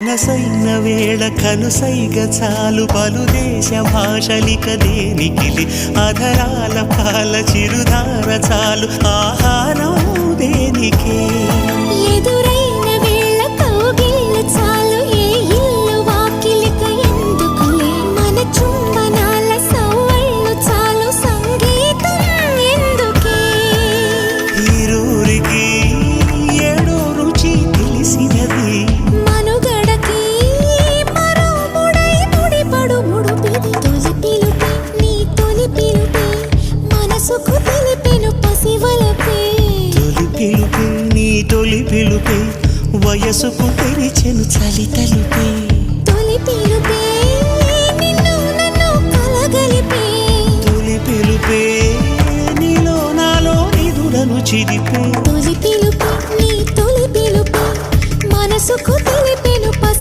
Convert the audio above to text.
నసైన వేళ కనుసైగ చాలు పలు దేశ భాషలిక దేనికిలి అధరాల పాల చిరుధార చాలు ఆహారం దేనికే ఎదురైన వేళ కౌగిళ్ళు చాలు ఏ ఇల్లు వాకిలిక ఎందుకులే మన చుంబనాల సవ్వళ్ళు చాలు సంగీతం ఎందుకే ఈరూరికి ఏడో రుచి తెలిసినది మనుగడకి మరో ముడై ముడిపడు ముడుపిది తొలి పిలుపే నీ తొలి పిలుపే మనసుకు తెలిపెను పసివలపే తొలి పిలుపే నీ తొలి పిలుపే వయసుకు తెరిచెను చలి తలుపే తొలి పిలుపే నిన్ను నన్ను కలగలిపే తొలి పిలుపే నీలో నాలో నిదురను చిది